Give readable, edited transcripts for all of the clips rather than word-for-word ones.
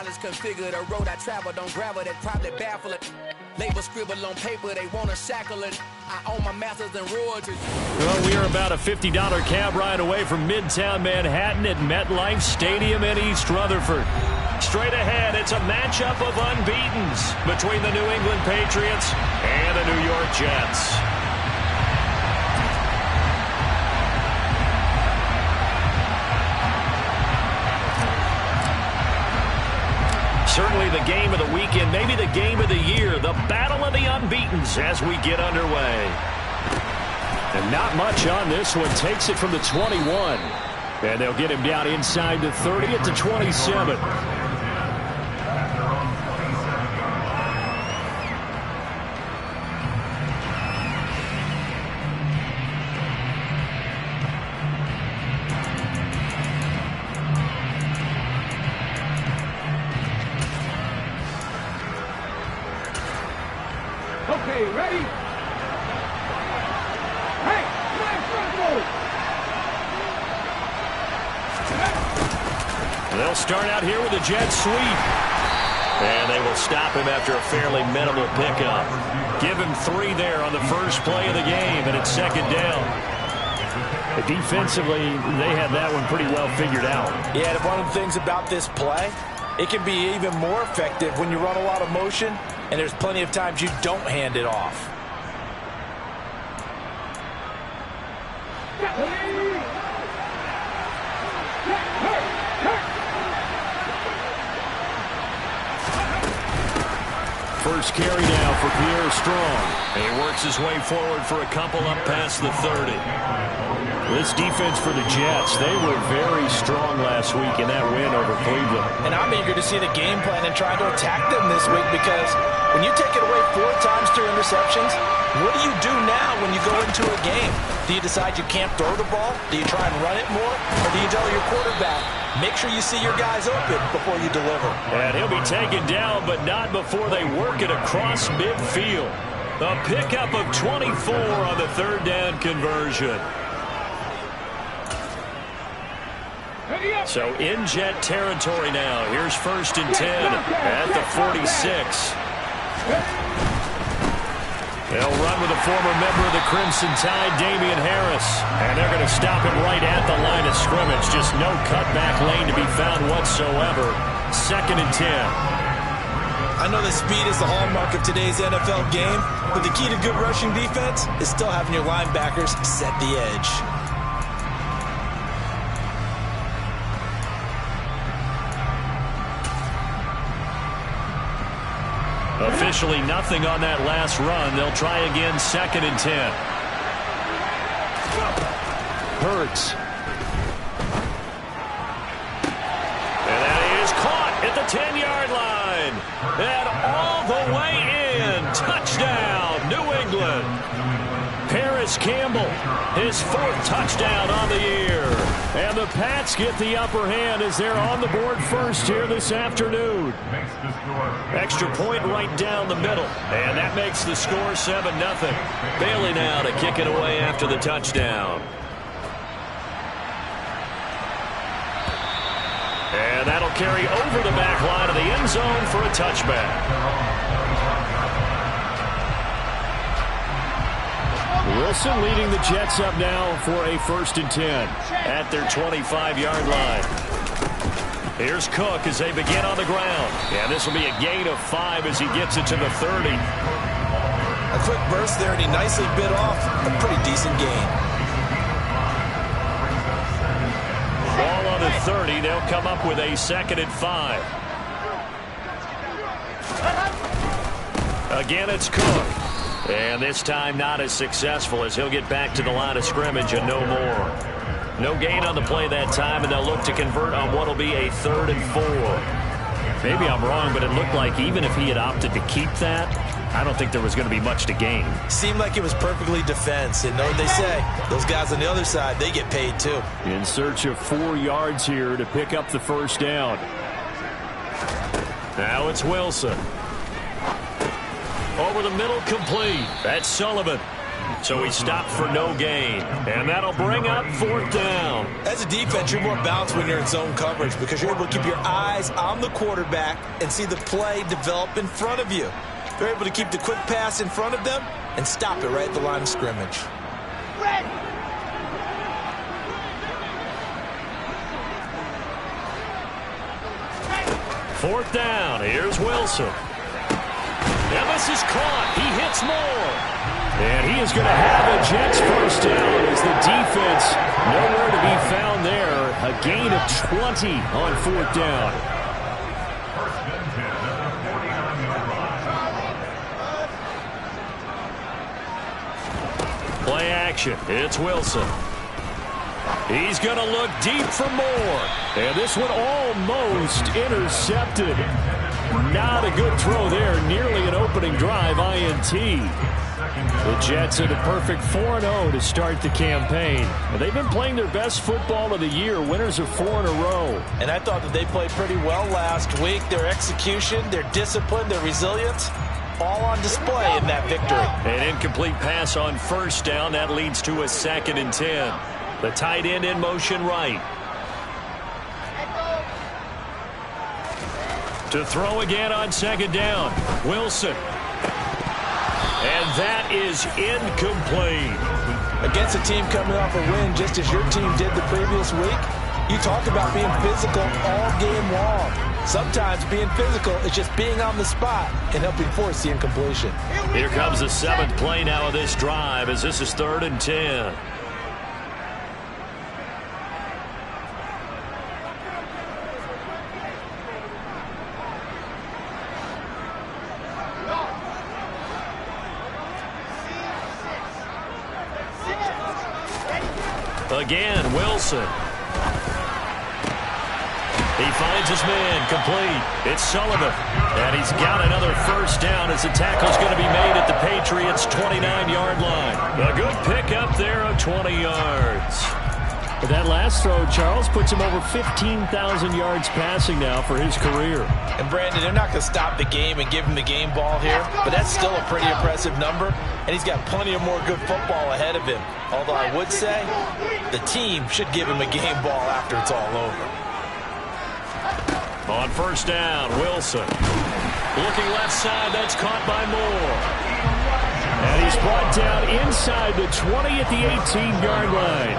silence configure the road I travel. Don't gravel, that probably baffle it. Label scribble on paper, they want to shackle it. I own my masters and royalties. Well, we are about a $50 cab ride away from Midtown Manhattan at MetLife Stadium in East Rutherford. Straight ahead, it's a matchup of unbeatens between the New England Patriots and the New York Jets. Certainly the game of the weekend, maybe the game of the year, the battle of the unbeatens as we get underway. And not much on this one. Takes it from the 21. And they'll get him down inside the 30 at the 27. Okay, ready? Hey, let's go! They'll start out here with a jet sweep. And they will stop him after a fairly minimal pickup. Give him 3 there on the first play of the game, and it's second down. Defensively, they had that one pretty well figured out. Yeah, one of the things about this play, it can be even more effective when you run a lot of motion, and there's plenty of times you don't hand it off. First carry now for Pierre Strong. And he works his way forward for a couple up past the 30. This defense for the Jets, they were very strong last week in that win over Cleveland. And I'm eager to see the game plan and try to attack them this week, because when you take it away 4 times through interceptions, what do you do now when you go into a game? Do you decide you can't throw the ball? Do you try and run it more? Or do you tell your quarterback, make sure you see your guys open before you deliver? And he'll be taken down, but not before they work it across midfield. A pickup of 24 on the third down conversion. So in Jet territory now. Here's 1st and 10 at the 46. They'll run with a former member of the Crimson Tide, Damian Harris. And they're going to stop him right at the line of scrimmage. Just no cutback lane to be found whatsoever. 2nd and 10. I know that speed is the hallmark of today's NFL game, but the key to good rushing defense is still having your linebackers set the edge. Officially nothing on that last run. They'll try again, 2nd and 10. Hurts. And that is caught at the 10-yard line. And all the way in. Touchdown, New England. Paris Campbell, his 4th touchdown on the year. And the Pats get the upper hand as they're on the board first here this afternoon. Extra point right down the middle. And that makes the score 7-0. Bailey now to kick it away after the touchdown. And that'll carry over the back line of the end zone for a touchback. Wilson leading the Jets up now for a 1st and 10 at their 25-yard line. Here's Cook as they begin on the ground. And this will be a gain of 5 as he gets it to the 30. A quick burst there, and he nicely bit off a pretty decent gain. Ball on the 30. They'll come up with a 2nd and 5. Again, it's Cook. And this time not as successful as he'll get back to the line of scrimmage and no more. No gain on the play that time, and they'll look to convert on what will be a 3rd and 4. Maybe I'm wrong, but it looked like even if he had opted to keep that, I don't think there was going to be much to gain. Seemed like it was perfectly defense. And know what they say, those guys on the other side, they get paid too. In search of 4 yards here to pick up the 1st down. Now it's Wilson. Over the middle, complete. That's Sullivan. So he stopped for no gain. And that'll bring up 4th down. As a defense, you're more balanced when you're in zone coverage because you're able to keep your eyes on the quarterback and see the play develop in front of you. They're able to keep the quick pass in front of them and stop it right at the line of scrimmage. Red. 4th down. Here's Wilson. And this is caught. He hits Moore. And he is going to have a Jets first down as the defense nowhere to be found there. A gain of 20 on 4th down. Play action. It's Wilson. He's going to look deep for Moore. And this one almost intercepted. Not a good throw there. Nearly an opening drive INT. The Jets in a perfect 4-0 to start the campaign. And they've been playing their best football of the year. Winners of 4 in a row. And I thought that they played pretty well last week. Their execution, their discipline, their resilience, all on display in that victory. An incomplete pass on 1st down. That leads to a 2nd and 10. The tight end in motion right. To throw again on 2nd down. Wilson. And that is incomplete. Against a team coming off a win just as your team did the previous week, you talk about being physical all game long. Sometimes being physical is just being on the spot and helping force the incompletion. Here comes the 7th play now of this drive as this is 3rd and 10. Again, Wilson. He finds his man complete. It's Sullivan. And he's got another first down as the tackle's going to be made at the Patriots' 29-yard line. A good pickup there of 20 yards. But that last throw, Charles, puts him over 15,000 yards passing now for his career. And, Brandon, they're not going to stop the game and give him the game ball here, but that's still a pretty impressive number, and he's got plenty of more good football ahead of him. Although I would say the team should give him a game ball after it's all over. On 1st down, Wilson. Looking left side, that's caught by Moore. And he's brought down inside the 20 at the 18-yard line.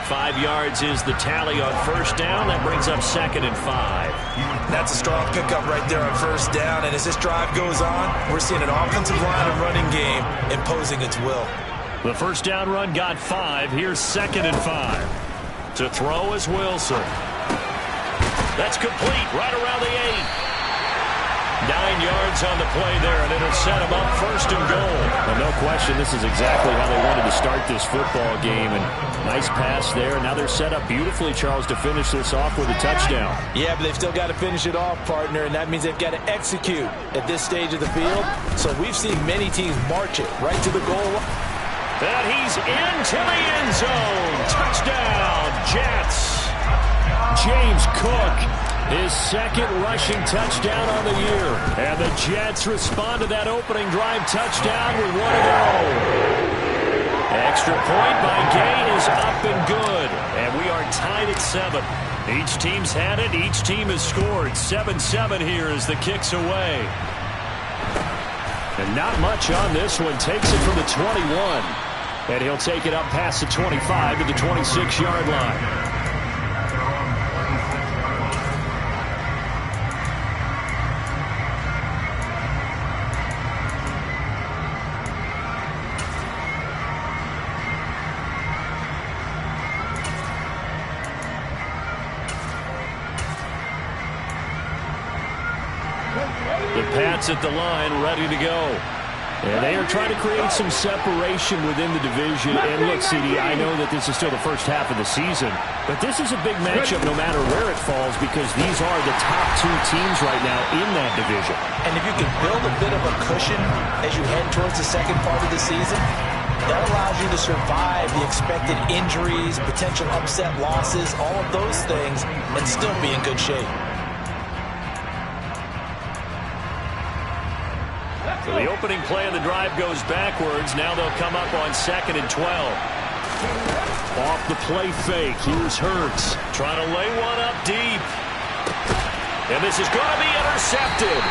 5 yards is the tally on 1st down. That brings up 2nd and 5. That's a strong pickup right there on 1st down. And as this drive goes on, we're seeing an offensive line and running game imposing its will. The 1st down run got 5. Here's 2nd and 5. To throw is Wilson. That's complete right around the 8. 9 yards on the play there, and it'll set them up 1st and goal. Well, no question, this is exactly how they wanted to start this football game. And nice pass there. Now they're set up beautifully, Charles, to finish this off with a touchdown. Yeah, but they've still got to finish it off, partner, and that means they've got to execute at this stage of the field. So we've seen many teams march it right to the goal line. And he's into the end zone. Touchdown, Jets. James Cook, his 2nd rushing touchdown on the year. And the Jets respond to that opening drive touchdown with one of their own. Extra point by Gay is up and good. And we are tied at 7. Each team's had it. Each team has scored. 7-7 here as the kick's away. And not much on this one. Takes it from the 21. And he'll take it up past the 25 to the 26-yard line. The Pats at the line, ready to go. And they are trying to create some separation within the division. And look, CD, I know that this is still the first half of the season, but this is a big matchup no matter where it falls because these are the top 2 teams right now in that division. And if you can build a bit of a cushion as you head towards the second part of the season, that allows you to survive the expected injuries, potential upset losses, all of those things, and still be in good shape. So the opening play of the drive goes backwards. Now they'll come up on 2nd and 12. Off the play fake. Here's Hurts. Trying to lay one up deep. And this is going to be intercepted.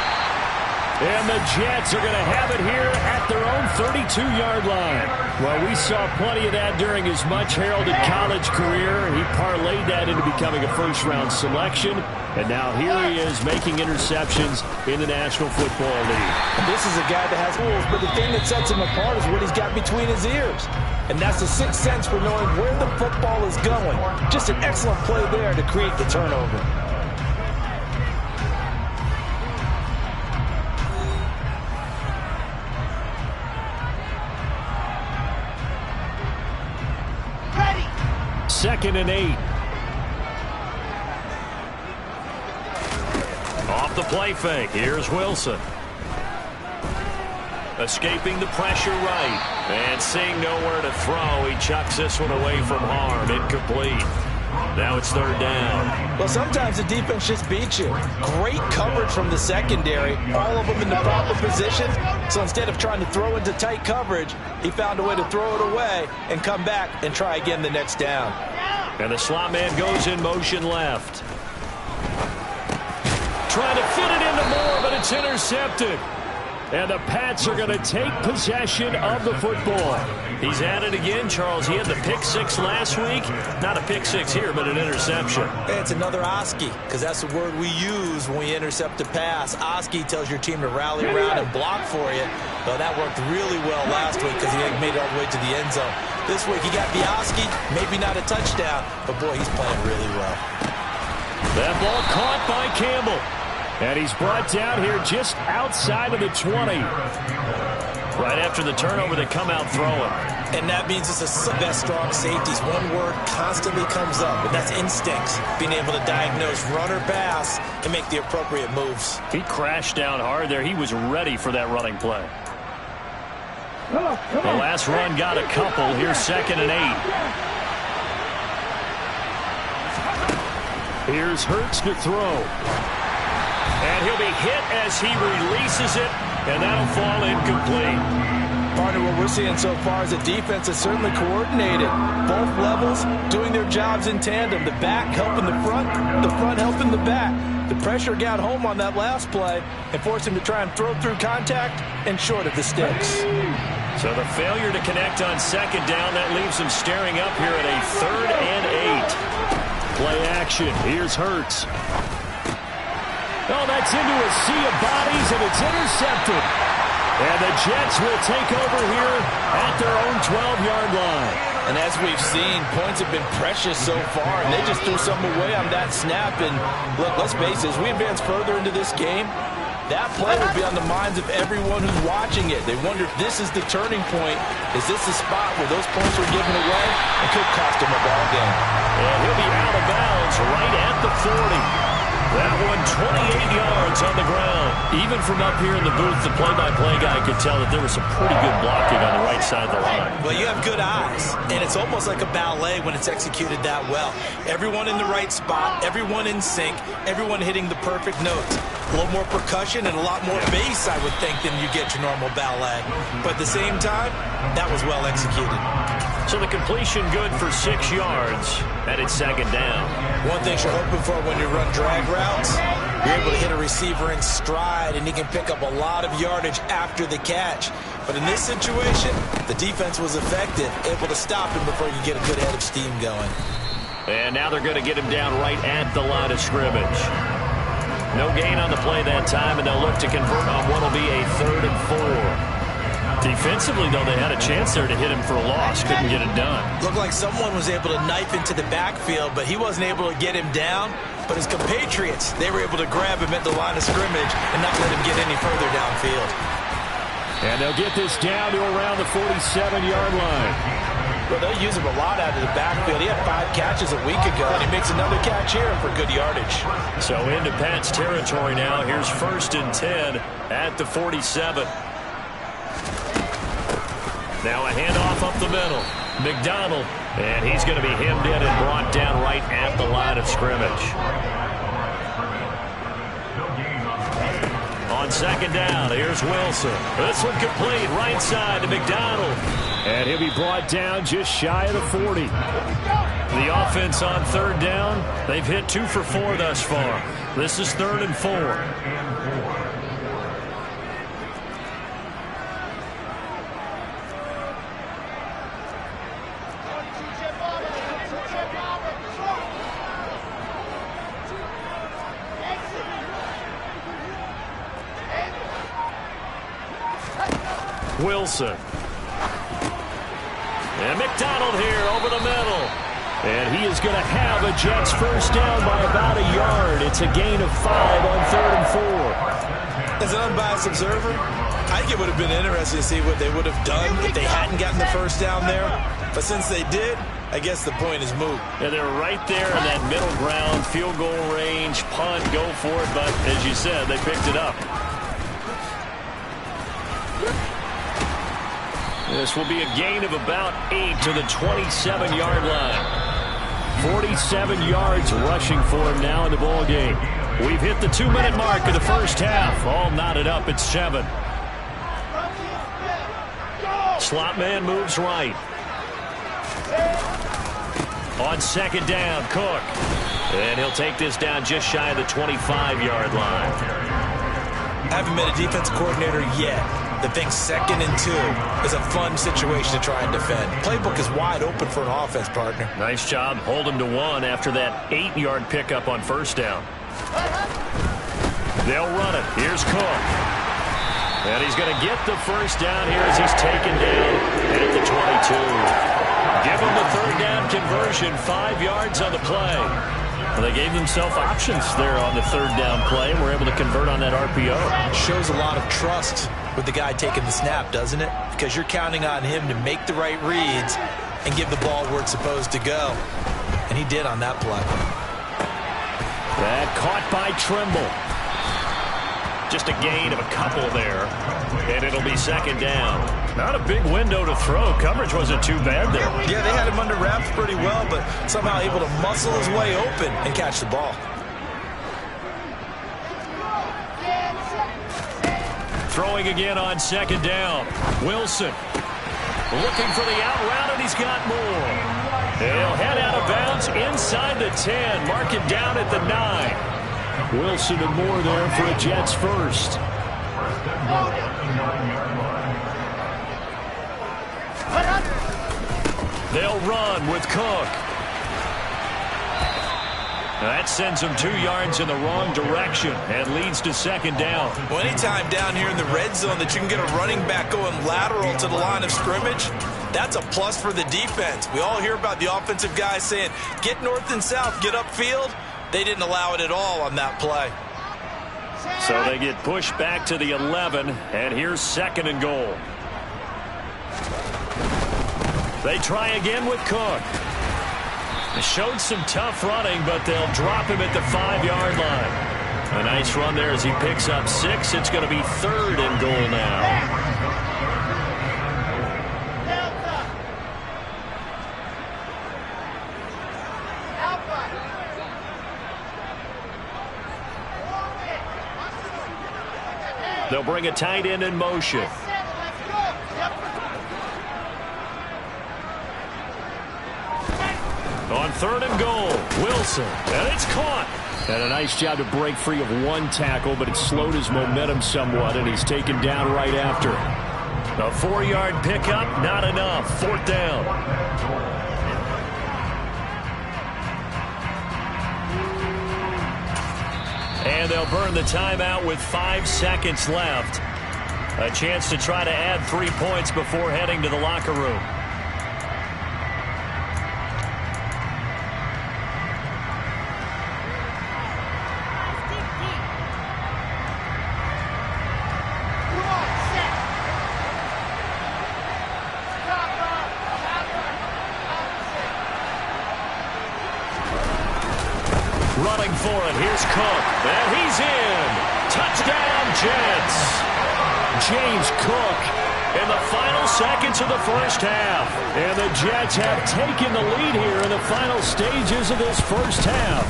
And the Jets are going to have it here at their own 32-yard line. Well, we saw plenty of that during his much-heralded college career. He parlayed that into becoming a first-round selection. And now here he is making interceptions in the National Football League. And this is a guy that has tools, but the thing that sets him apart is what he's got between his ears. And that's the sixth sense for knowing where the football is going. Just an excellent play there to create the turnover. Second and 8. Off the play fake. Here's Wilson. Escaping the pressure right. And seeing nowhere to throw, he chucks this one away from harm. Incomplete. Now it's 3rd down. Well, sometimes the defense just beats you. Great coverage from the secondary. All of them in the proper position. So instead of trying to throw into tight coverage, he found a way to throw it away and come back and try again the next down. And the slot man goes in motion left. Trying to fit it into Moore, but it's intercepted. And the Pats are going to take possession of the football. He's at it again, Charles. He had the pick 6 last week. Not a pick 6 here, but an interception. It's another Oski, because that's the word we use when we intercept a pass. Oski tells your team to rally around and block for you. So that worked really well last week because he made it all the way to the end zone. This week he got the Oski, maybe not a touchdown, but boy, he's playing really well. That ball caught by Campbell. And he's brought down here just outside of the 20. Right after the turnover, they come out throwing. And that means it's the best strong safeties. One word constantly comes up, and that's instincts. Being able to diagnose run or pass and make the appropriate moves. He crashed down hard there. He was ready for that running play. The last run got a couple. Here's 2nd and 8. Here's Hurts to throw. And he'll be hit as he releases it, and that'll fall incomplete. Partner, what we're seeing so far is the defense is certainly coordinated. Both levels doing their jobs in tandem. The back helping the front helping the back. The pressure got home on that last play and forced him to try and throw through contact and short of the sticks. So the failure to connect on 2nd down, that leaves him staring up here at a 3rd and 8. Play action. Here's Hurts. Oh, that's into a sea of bodies, and it's intercepted. And the Jets will take over here at their own 12-yard line. And as we've seen, points have been precious so far, and they just threw some away on that snap. And look, let's face it, as we advance further into this game, that play will be on the minds of everyone who's watching it. They wonder if this is the turning point. Is this the spot where those points were given away? It could cost him a ball game. And he'll be out of bounds right at the 40. That one 28 yards on the ground. Even from up here in the booth, the play-by-play guy could tell that there was some pretty good blocking on the right side of the line. Well, you have good eyes, and it's almost like a ballet when it's executed that well. Everyone in the right spot, everyone in sync, everyone hitting the perfect notes. A little more percussion and a lot more bass, I would think, than you get your normal ballet. But at the same time, that was well executed. So the completion good for 6 yards, and it's 2nd down. One thing you're hoping for when you run drag routes, you're able to hit a receiver in stride, and he can pick up a lot of yardage after the catch. But in this situation, the defense was effective, able to stop him before he could get a good head of steam going. And now they're going to get him down right at the line of scrimmage. No gain on the play that time, and they'll look to convert on what will be a 3rd and 4. Defensively, though, they had a chance there to hit him for a loss. Couldn't get it done. Looked like someone was able to knife into the backfield, but he wasn't able to get him down. But his compatriots, they were able to grab him at the line of scrimmage and not let him get any further downfield. And they'll get this down to around the 47-yard line. Well, they'll use him a lot out of the backfield. He had 5 catches a week ago, and he makes another catch here for good yardage. So into Pat's territory now. Here's 1st and 10 at the 47. Now a handoff up the middle. McDonald, and he's going to be hemmed in and brought down right at the line of scrimmage. On On second down, here's Wilson. This one complete, right side to McDonald. And he'll be brought down just shy of the 40. The offense on third down, they've hit 2 for 4 thus far. This is 3rd and 4. Wilson. And McDonald here over the middle. And he is going to have a Jets first down by about a yard. It's a gain of 5 on 3rd and 4. As an unbiased observer, I think it would have been interesting to see what they would have done if they hadn't gotten the first down there. But since they did, I guess the point is moot. Yeah, they're right there in that middle ground, field goal range, punt, go for it. But as you said, they picked it up. This will be a gain of about 8 to the 27-yard line. 47 yards rushing for him now in the ball game. We've hit the 2-minute mark of the first half. All knotted up at 7. Slot man moves right. On second down, Cook. And he'll take this down just shy of the 25-yard line. Haven't been a defensive coordinator yet that thinks 2nd and 2 is a fun situation to try and defend. Playbook is wide open for an offense, partner. Nice job. Hold him to 1 after that 8-yard pickup on first down. They'll run it. Here's Cook. And he's going to get the first down here as he's taken down at the 22. Give him the 3rd down conversion. 5 yards on the play. Well, they gave themselves options there on the 3rd down play and were able to convert on that RPO. Shows a lot of trust with the guy taking the snap, doesn't it? Because you're counting on him to make the right reads and give the ball where it's supposed to go. And he did on that play. That caught by Trimble. Just a gain of a couple there. And it'll be 2nd down. Not a big window to throw. Coverage wasn't too bad there. Yeah, they had him under wraps pretty well, but somehow able to muscle his way open and catch the ball. Throwing again on 2nd down. Wilson looking for the out route, and he's got more. He'll head out of bounds inside the 10. Mark it down at the 9. Wilson and more there for a Jets first. They'll run with Cook. That sends them 2 yards in the wrong direction and leads to 2nd down. Well, anytime down here in the red zone that you can get a running back going lateral to the line of scrimmage, that's a plus for the defense. We all hear about the offensive guys saying, get north and south, get upfield. They didn't allow it at all on that play. So they get pushed back to the 11, and here's 2nd and goal. They try again with Cook. They showed some tough running, but they'll drop him at the 5-yard line. A nice run there as he picks up 6. It's going to be 3rd and goal now. They'll bring a tight end in motion. On 3rd and goal, Wilson, and it's caught. And a nice job to break free of 1 tackle, but it slowed his momentum somewhat, and he's taken down right after. A 4-yard pickup, not enough. 4th down. And they'll burn the timeout with 5 seconds left. A chance to try to add 3 points before heading to the locker room. Running for it. Here's Cook. And he's in. Touchdown, Jets. James Cook in the final seconds of the first half. And the Jets have taken the lead here in the final stages of this first half.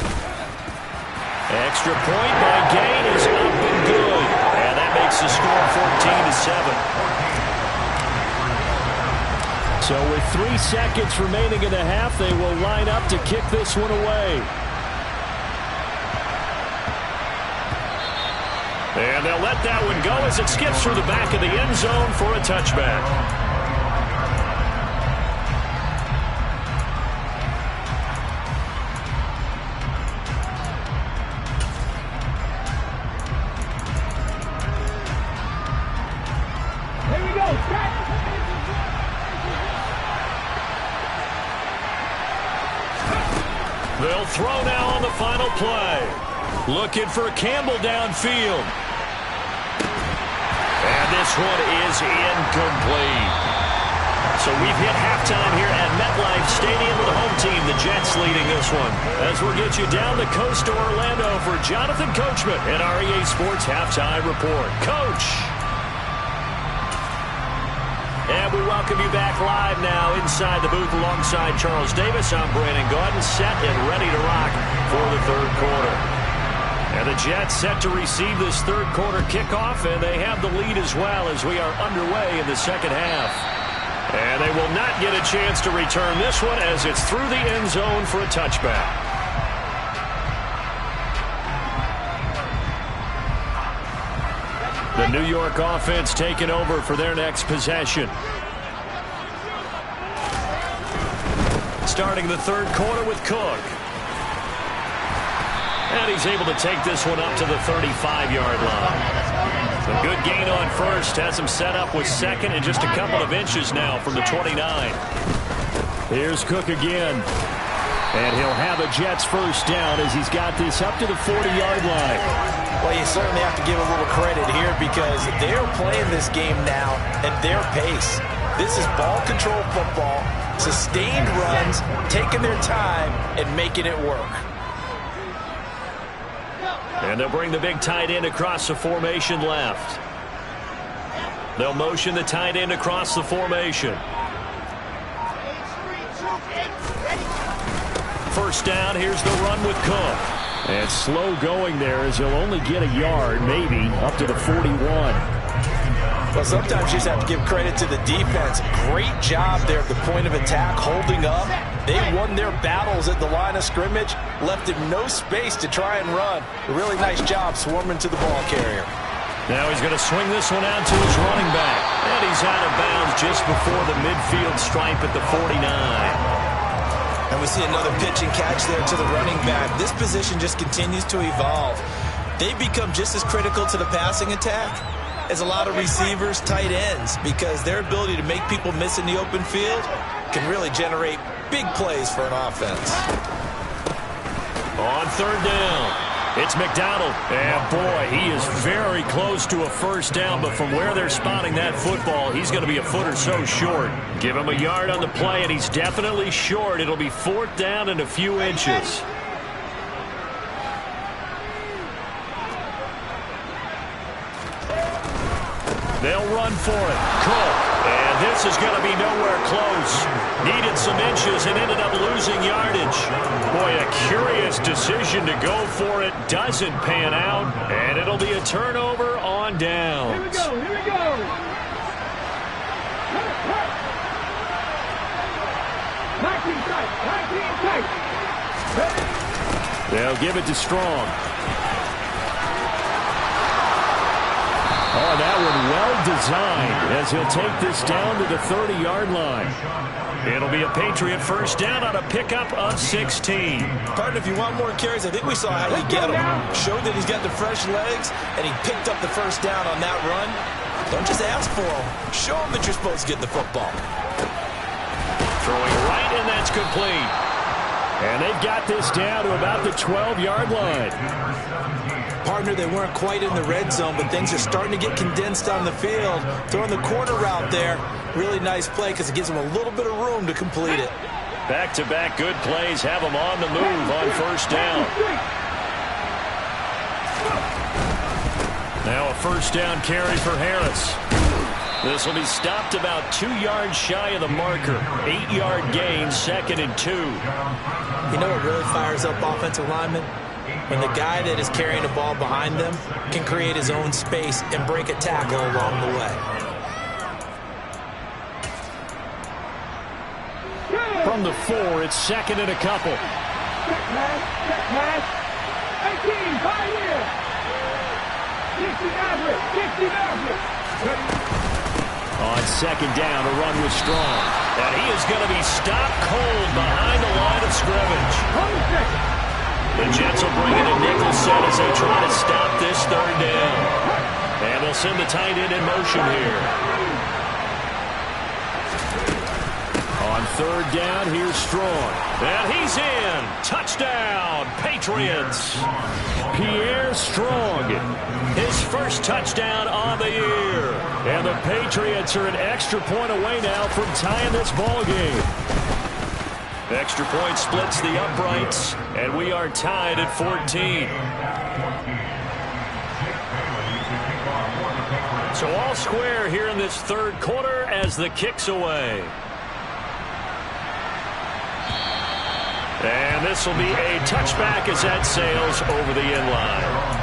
Extra point by Gain is up and good. And that makes the score 14-7. So with 3 seconds remaining in the half, they will line up to kick this one away. And they'll let that one go as it skips through the back of the end zone for a touchback. Here we go. They'll throw now on the final play. Looking for Campbell downfield. And this one is incomplete. So we've hit halftime here at MetLife Stadium with the home team, the Jets, leading this one. As we'll get you down the coast to Orlando for Jonathan Coachman and our EA Sports Halftime Report. Coach! And we welcome you back live now inside the booth alongside Charles Davis. I'm Brandon Gaudin, set and ready to rock for the third quarter. And the Jets set to receive this third quarter kickoff, and they have the lead as well as we are underway in the second half. And they will not get a chance to return this one as it's through the end zone for a touchback. The New York offense taking over for their next possession. Starting the third quarter with Cook. And he's able to take this one up to the 35-yard line. A good gain on first. Has him set up with second and just a couple of inches now from the 29. Here's Cook again. And he'll have a Jets first down as he's got this up to the 40-yard line. Well, you certainly have to give a little credit here because they're playing this game now at their pace. This is ball control football, sustained runs, taking their time, and making it work. And they'll bring the big tight end across the formation left. They'll motion the tight end across the formation. First down, here's the run with Cook. And slow going there as he'll only get a yard, maybe, up to the 41. Well, sometimes you just have to give credit to the defense. Great job there at the point of attack, holding up. They won their battles at the line of scrimmage, left him no space to try and run. A really nice job swarming to the ball carrier. Now he's going to swing this one out to his running back. And he's out of bounds just before the midfield stripe at the 49. And we see another pitch and catch there to the running back. This position just continues to evolve. They become just as critical to the passing attack as a lot of receivers, tight ends, because their ability to make people miss in the open field can really generate big plays for an offense. On third down, it's McDonald. And boy, he is very close to a first down, but from where they're spotting that football, he's going to be a foot or so short. Give him a yard on the play, and he's definitely short. It'll be fourth down and a few inches. They'll run for it. Cook. And this is going to be nowhere close. Needed some inches and ended up losing yardage. Boy, a curious decision to go for it. Doesn't pan out. And it'll be a turnover on downs. Here we go. They'll give it to Strong. Oh, that one well designed as he'll take this down to the 30-yard line. It'll be a Patriot first down on a pickup of 16. Partner, if you want more carries, I think we saw how you get him. Showed that he's got the fresh legs, and he picked up the first down on that run. Don't just ask for him. Show him that you're supposed to get the football. Throwing right, and that's complete. And they've got this down to about the 12-yard line. Partner, they weren't quite in the red zone, but things are starting to get condensed on the field. Throwing the corner route there, really nice play because it gives them a little bit of room to complete it. Back-to-back good plays have them on the move on first down. Now a first down carry for Harris. This will be stopped about 2 yards shy of the marker. 8-yard gain, 2nd and 2. You know what really fires up offensive linemen? when the guy that is carrying the ball behind them can create his own space and break a tackle along the way. From the 4, it's second and a couple. Check pass. 18, 5 here. 60 average. On second down, a run was strong. And he is going to be stopped cold behind the line of scrimmage. The Jets will bring in a nickel set as they try to stop this third down. And they'll send the tight end in motion here. On third down, here's Strong. And he's in. Touchdown, Patriots. Pierre Strong, his first touchdown on the year. And the Patriots are an extra point away now from tying this ball game. Extra point splits the uprights, and we are tied at 14. So all square here in this third quarter as the kick's away. And this will be a touchback as that sails over the end line.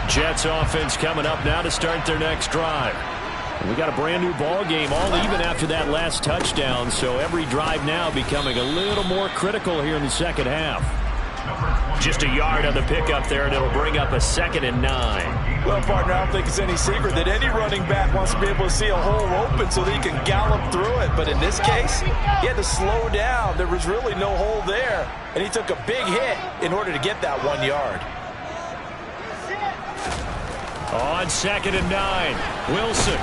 Jets offense coming up now to start their next drive. We got a brand new ball game, all even after that last touchdown, so every drive now becoming a little more critical here in the second half. Just a yard on the pickup there, and it'll bring up a 2nd and 9. Well, partner, I don't think it's any secret that any running back wants to be able to see a hole open so that he can gallop through it. But in this case, he had to slow down. There was really no hole there, and he took a big hit in order to get that 1 yard. On 2nd and 9, Wilson.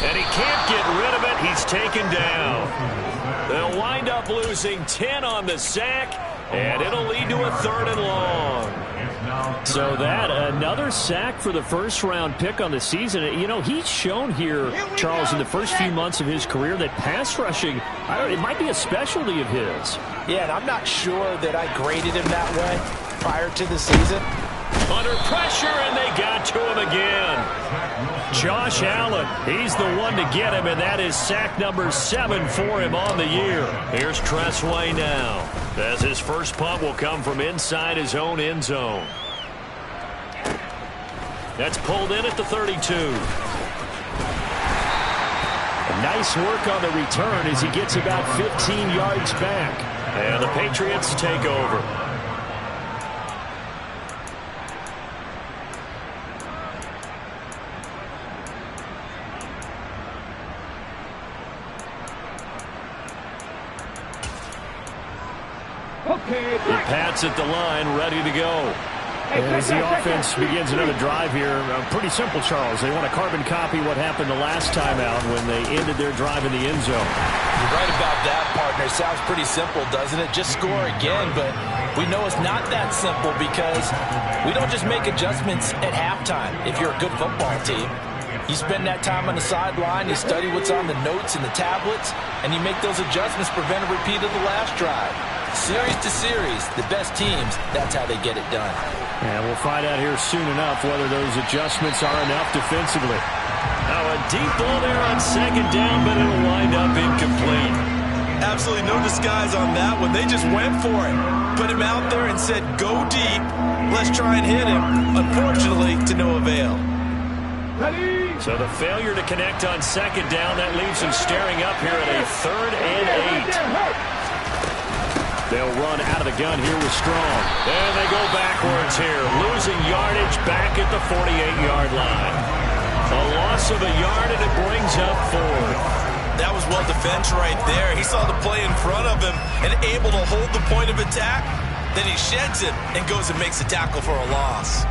And he can't get rid of it. He's taken down. They'll wind up losing 10 on the sack, and it'll lead to a 3rd and long. So that, another sack for the first-round pick on the season. You know, he's shown here, Charles, in the first few months of his career that pass rushing, it might be a specialty of his. Yeah, and I'm not sure that I graded him that way prior to the season. Under pressure, and they got to him again. Josh Allen, he's the one to get him, and that is sack number 7 for him on the year. Here's Tressway now, as his first punt will come from inside his own end zone. That's pulled in at the 32. Nice work on the return as he gets about 15 yards back. And the Patriots take over. The Pats at the line, ready to go. And as the offense begins another drive here, pretty simple, Charles. They want to carbon copy what happened the last time out when they ended their drive in the end zone. You're right about that, partner. It sounds pretty simple, doesn't it? Just score again, but we know it's not that simple because we don't just make adjustments at halftime if you're a good football team. You spend that time on the sideline, you study what's on the notes and the tablets, and you make those adjustments to prevent a repeat of the last drive. Series to series, the best teams, that's how they get it done. And we'll find out here soon enough whether those adjustments are enough defensively. Now a deep ball there on 2nd down, but it'll wind up incomplete. Absolutely no disguise on that one. They just went for it. Put him out there and said, go deep. Let's try and hit him. Unfortunately, to no avail. So the failure to connect on 2nd down, that leaves him staring up here at a 3rd and 8. They'll run out of the gun here with Strong. And they go backwards here, losing yardage back at the 48-yard line. A loss of a yard, and it brings up 4th. That was well defense right there. He saw the play in front of him and able to hold the point of attack. Then he sheds it and goes and makes a tackle for a loss.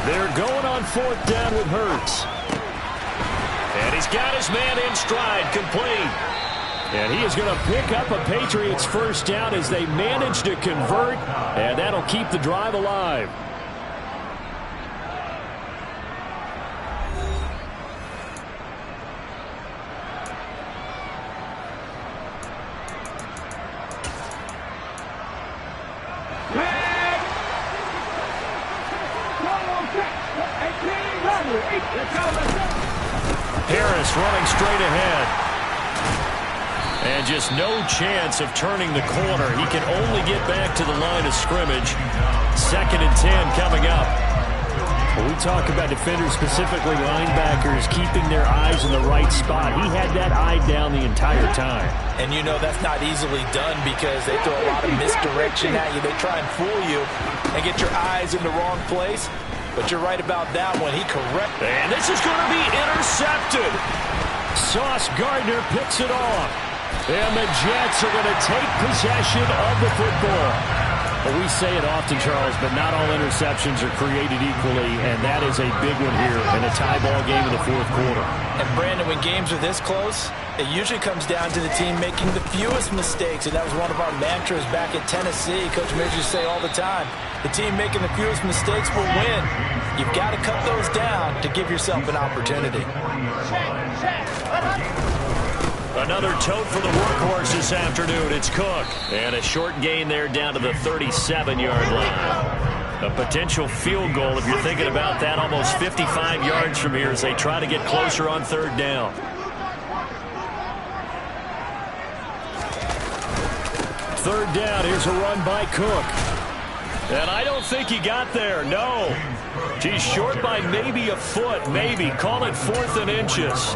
They're going on 4th down with Hurts. And he's got his man in stride, complete. And he is going to pick up a Patriots first down as they manage to convert, and that'll keep the drive alive. running straight ahead. And just no chance of turning the corner. He can only get back to the line of scrimmage. 2nd and 10 coming up. Well, we talk about defenders, specifically linebackers, keeping their eyes in the right spot. He had that eye down the entire time. And you know that's not easily done because they throw a lot of misdirection at you. They try and fool you and get your eyes in the wrong place. But you're right about that one. He corrected. And this is going to be intercepted. Sauce Gardner picks it off. And the Jets are going to take possession of the football. Well, we say it often, Charles, but not all interceptions are created equally, and that is a big one here in a tie ball game in the 4th quarter. And, Brandon, when games are this close, it usually comes down to the team making the fewest mistakes, and that was one of our mantras back at Tennessee. Coach Midge used to say all the time, the team making the fewest mistakes will win. You've got to cut those down to give yourself an opportunity. Another tote for the workhorse this afternoon. It's Cook. And a short gain there down to the 37-yard line. A potential field goal, if you're thinking about that, almost 55 yards from here as they try to get closer on 3rd down. Third down, here's a run by Cook. And I don't think he got there, no. He's short by maybe a foot, maybe. Call it 4th and inches.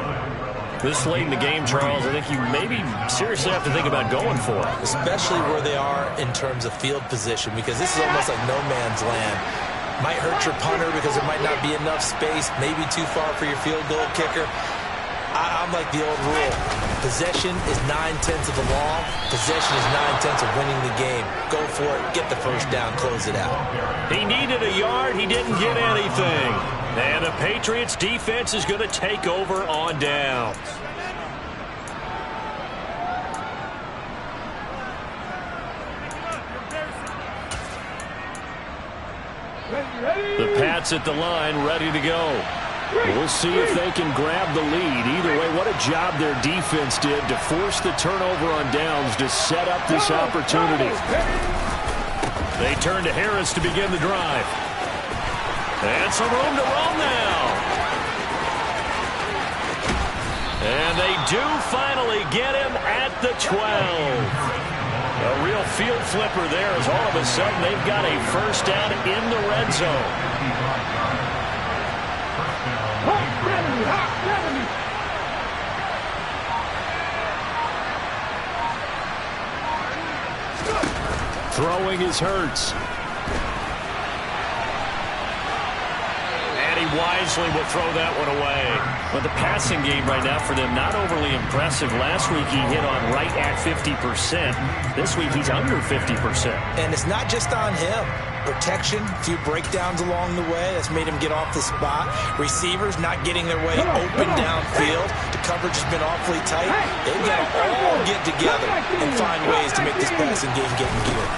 This late in the game, Charles, I think you maybe seriously have to think about going for it. Especially where they are in terms of field position, because this is almost like no man's land. Might hurt your punter because there might not be enough space, maybe too far for your field goal kicker. I'm like the old rule. Possession is 9/10 of the law. Possession is 9/10 of winning the game. Go for it. Get the first down. Close it out. He needed a yard. He didn't get anything. And the Patriots defense is going to take over on downs. The Pats at the line, ready to go. We'll see if they can grab the lead. Either way, what a job their defense did to force the turnover on downs to set up this opportunity. They turn to Harris to begin the drive. And some room to roam now. And they do finally get him at the 12. A real field flipper there as all of a sudden they've got a first down in the red zone. Throwing is Hurts. And he wisely will throw that one away. But the passing game right now for them, not overly impressive. Last week he hit on right at 50%. This week he's under 50%. And it's not just on him. Protection, a few breakdowns along the way. That's made him get off the spot. Receivers not getting their way open downfield. The coverage has been awfully tight. They've got to all get together and find ways to make this passing game get in gear.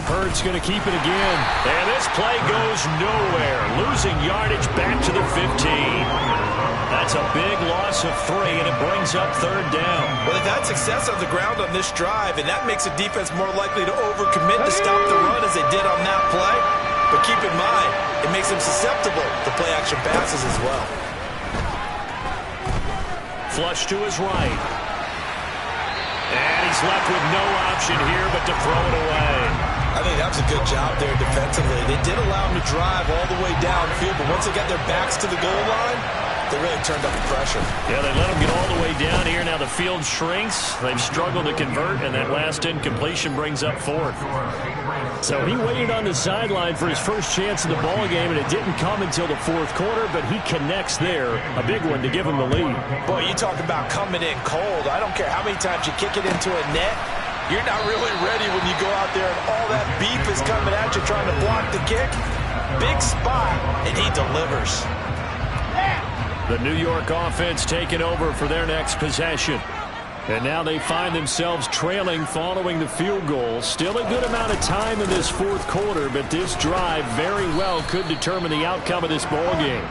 Hurts going to keep it again. And this play goes nowhere. Losing yardage back to the 15. That's a big loss of 3, and it brings up 3rd down. Well, they've had success on the ground on this drive, and that makes a defense more likely to overcommit to stop the run as they did on that play. But keep in mind, it makes them susceptible to play-action passes as well. Flush to his right. And he's left with no option here but to throw it away. I think that was a good job there defensively. They did allow him to drive all the way downfield, but once they got their backs to the goal line, they really turned up the pressure. Yeah, they let him get all the way down here. Now the field shrinks. They've struggled to convert, and that last incompletion brings up 4th. So he waited on the sideline for his first chance in the ball game, and it didn't come until the 4th quarter, but he connects there. A big one to give him the lead. Boy, you talk about coming in cold. I don't care how many times you kick it into a net. You're not really ready when you go out there and all that beef is coming at you trying to block the kick. Big spot, and he delivers. The New York offense taking over for their next possession. And now they find themselves trailing following the field goal. Still a good amount of time in this 4th quarter, but this drive very well could determine the outcome of this ball game.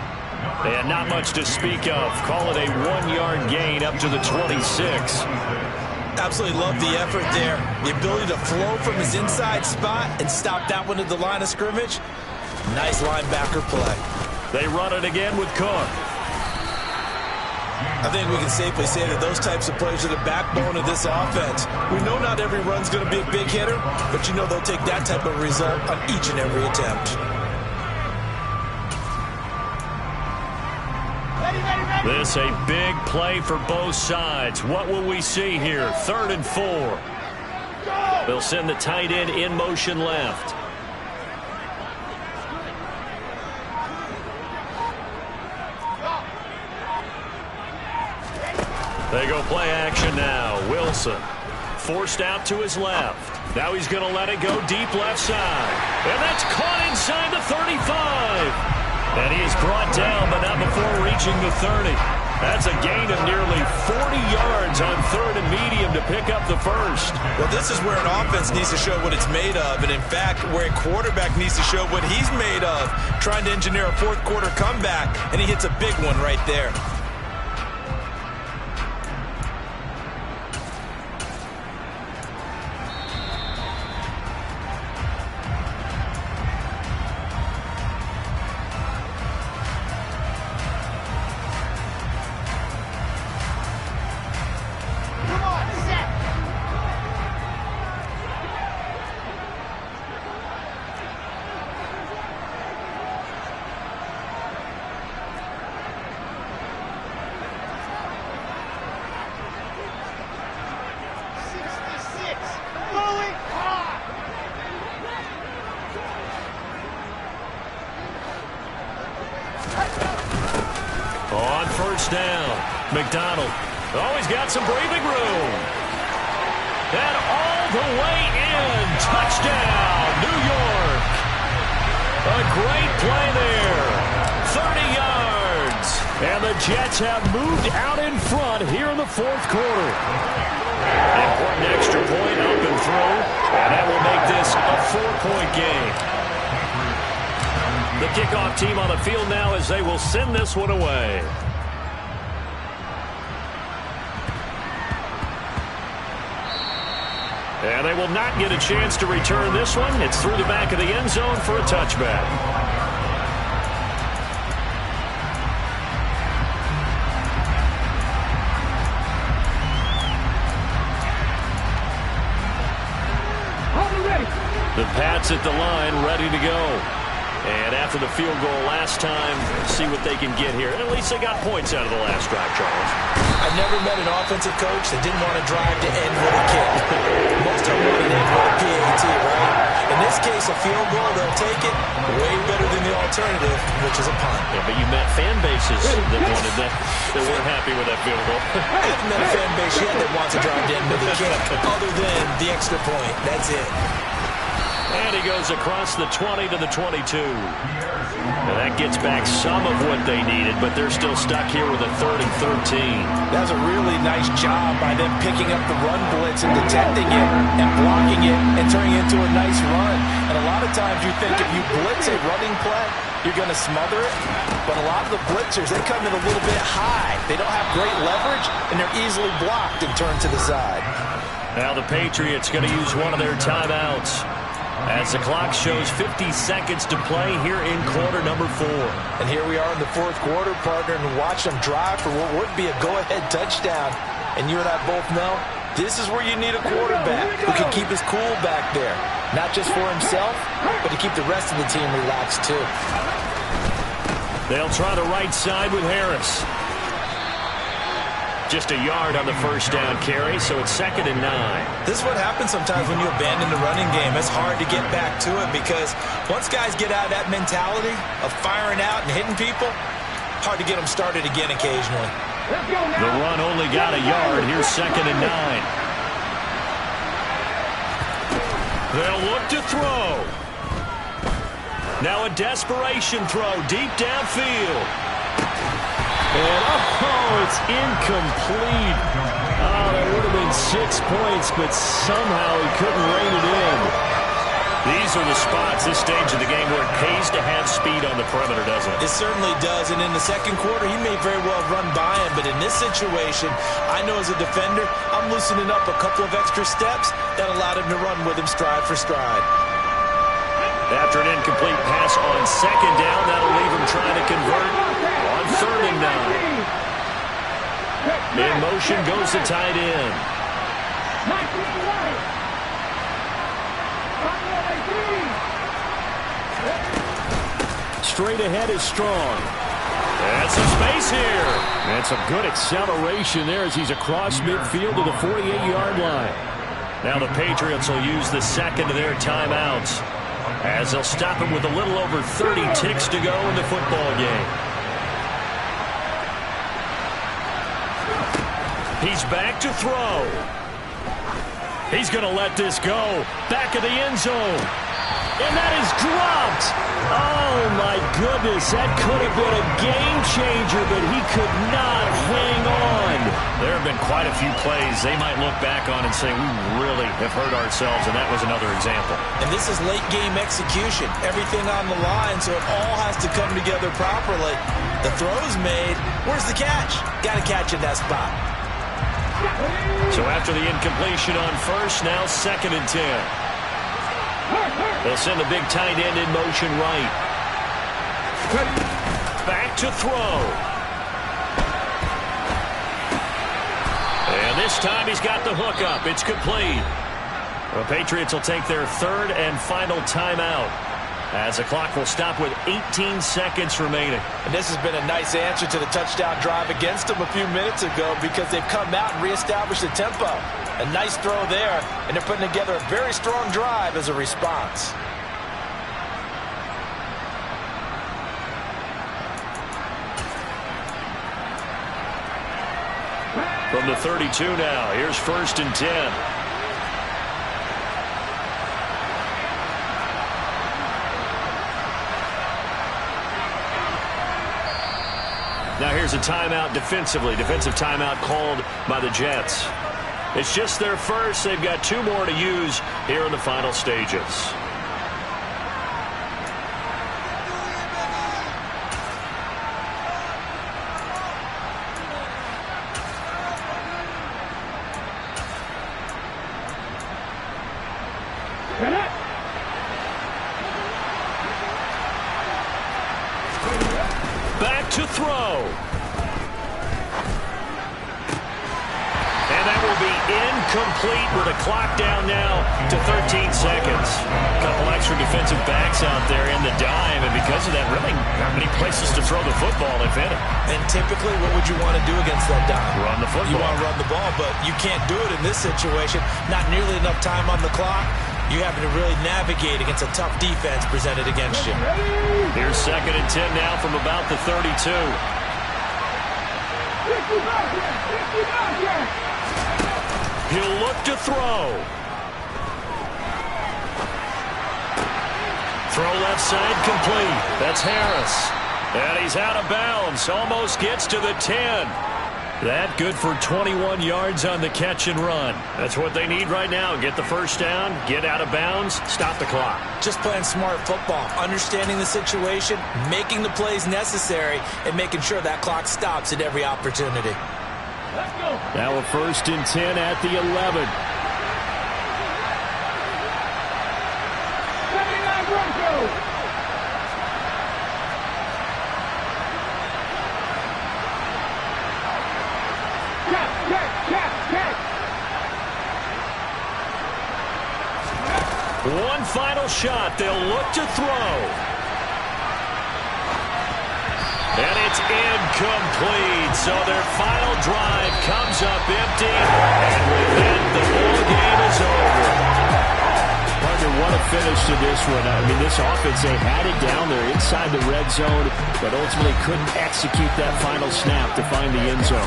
And not much to speak of. Call it a 1-yard gain up to the 26. Absolutely love the effort there. The ability to flow from his inside spot and stop that one at the line of scrimmage. Nice linebacker play. They run it again with Cook. I think we can safely say that those types of players are the backbone of this offense. We know not every run's going to be a big hitter, but you know they'll take that type of result on each and every attempt. This a big play for both sides. What will we see here? 3rd and 4. They'll send the tight end in motion left. They go play action now. Wilson forced out to his left. Now he's going to let it go deep left side. And that's caught inside the 35. And he is brought down, but not before reaching the 30. That's a gain of nearly 40 yards on 3rd and medium to pick up the first. Well, this is where an offense needs to show what it's made of. And, in fact, where a quarterback needs to show what he's made of. Trying to engineer a fourth-quarter comeback, and he hits a big one right there. On first down, McDonald. Oh, he's got some breathing room. And all the way in. Touchdown, New York. A great play there. 30 yards. And the Jets have moved out in front here in the 4th quarter. Important extra point up and through. And that will make this a 4-point game. The kickoff team on the field now as they will send this one away. And they will not get a chance to return this one. It's through the back of the end zone for a touchback. The Pats at the line, ready to go. And after the field goal last time, see what they can get here. At least they got points out of the last drive, Charles. I've never met an offensive coach that didn't want to drive to end with a kick. Most of them want to end with a PAT, right? In this case, a field goal, they'll take it way better than the alternative, which is a punt. Yeah, but you met fan bases that wanted that weren't happy with that field goal. I haven't met a fan base yet that wants to drive to end with a kick, other than the extra point. That's it. And he goes across the 20 to the 22. And that gets back some of what they needed, but they're still stuck here with a 3rd and 13. That was a really nice job by them picking up the run blitz and detecting it and blocking it and turning it into a nice run. And a lot of times you think if you blitz a running play, you're going to smother it. But a lot of the blitzers, they come in a little bit high. They don't have great leverage, and they're easily blocked and turned to the side. Now the Patriots going to use one of their timeouts, as the clock shows 50 seconds to play here in quarter number 4. And here we are in the 4th quarter, partner, and watch them drive for what would be a go-ahead touchdown. And you and I both know this is where you need a quarterback who can keep his cool back there. Not just for himself, but to keep the rest of the team relaxed too. They'll try the right side with Harris. Just a yard on the first down carry, so it's 2nd and 9. This is what happens sometimes when you abandon the running game. It's hard to get back to it because once guys get out of that mentality of firing out and hitting people, hard to get them started again occasionally. The run only got a yard. Here's 2nd and 9. They'll look to throw. Now a desperation throw deep downfield. And, it's incomplete. Oh, that would have been 6 points, but somehow he couldn't rein it in. These are the spots, this stage of the game, where it pays to have speed on the perimeter, doesn't it? It certainly does, and in the 2nd quarter, he may very well run by him, but in this situation, I know as a defender, I'm loosening up a couple of extra steps that allowed him to run with him stride for stride. After an incomplete pass on 2nd down, that'll leave him trying to convert on 3rd and 9. In motion goes the tight end. 19 right. Straight ahead is Strong. And some space here. And some good acceleration there as he's across midfield to the 48-yard line. Now the Patriots will use the second of their timeouts as they'll stop him with a little over 30 ticks to go in the football game. He's back to throw. He's going to let this go. Back of the end zone. And that is dropped. Oh, my goodness. That could have been a game changer, but he could not hang on. There have been quite a few plays they might look back on and say, we really have hurt ourselves, and that was another example. And this is late-game execution. Everything on the line, so it all has to come together properly. The throw's made. Where's the catch? Got to catch in that spot. So after the incompletion on first, now 2nd and 10. They'll send the big tight end in motion right. Back to throw. And this time he's got the hook up. It's complete. The Patriots will take their 3rd and final timeout as the clock will stop with 18 seconds remaining. And this has been a nice answer to the touchdown drive against them a few minutes ago because they've come out and reestablished the tempo. A nice throw there, and they're putting together a very strong drive as a response. From the 32 now, here's 1st and 10. Now here's a timeout defensively. Defensive timeout called by the Jets. It's just their first. They've got 2 more to use here in the final stages. Back to throw. Incomplete with a clock down now to 13 seconds. A couple extra defensive backs out there in the dime, and because of that, really not many places to throw the football, if any. And typically, what would you want to do against that dime? Run the football. You want to run the ball, but you can't do it in this situation. Not nearly enough time on the clock. You have to really navigate against a tough defense presented against you. Here's 2nd and 10 now from about the 32. 50 He'll look to throw. Throw left side complete. That's Harris. And he's out of bounds. Almost gets to the 10. That good for 21 yards on the catch and run. That's what they need right now. Get the first down, get out of bounds, stop the clock. Just playing smart football, understanding the situation, making the plays necessary, and making sure that clock stops at every opportunity. Now a 1st and 10 at the 11. 79 Broncos. One final shot. They'll look to throw. And it's incomplete. So their final drive comes up empty. And with that, the ball game is over. Partner, what a finish to this one. I mean, this offense, they had it down there inside the red zone, but ultimately couldn't execute that final snap to find the end zone.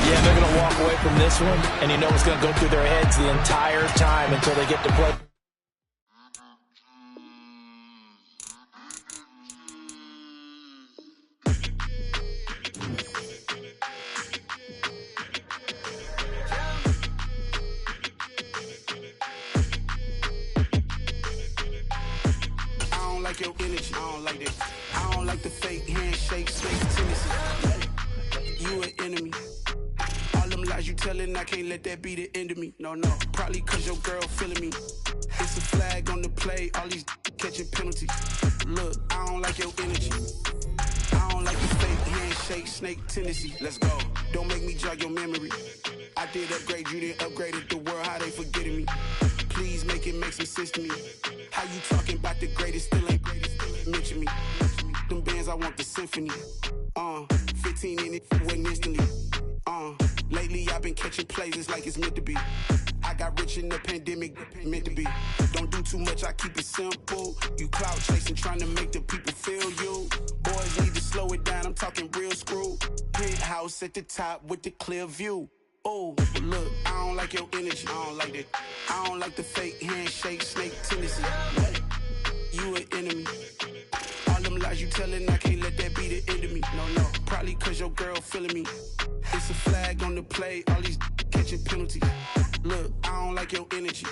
Yeah, they're going to walk away from this one, and you know what's going to go through their heads the entire time until they get to play. Your energy, I don't like that. I don't like the fake handshakes, fake tendencies. You an enemy. All them lies you telling, I can't let that be the end of me. No, probably cause your girl feeling me. It's a flag on the play, all these catching penalties. Look, I don't like your energy. I don't like the fake handshake, snake tendency. Let's go. Don't make me jog your memory. I did upgrade, you didn't upgrade it. The world, how they forgetting me. Please make it make some sense to me. How you talking about the greatest, still ain't mention me. Them bands, I want the symphony. 15 in it, went instantly. Lately I've been catching plays, it's like it's meant to be. I got rich in the pandemic, meant to be. Don't do too much, I keep it simple. You clout chasing, trying to make the people feel you. Boys need to slow it down, I'm talking real screw. Penthouse at the top with the clear view. Oh, look, I don't like your energy, I don't like that. I don't like the fake handshake, snake tendency. You an enemy. All them lies you telling, I can't let that be the end of me. No, probably cause your girl feeling me. It's a flag on the play, all these catching penalties. Look, I don't like your energy.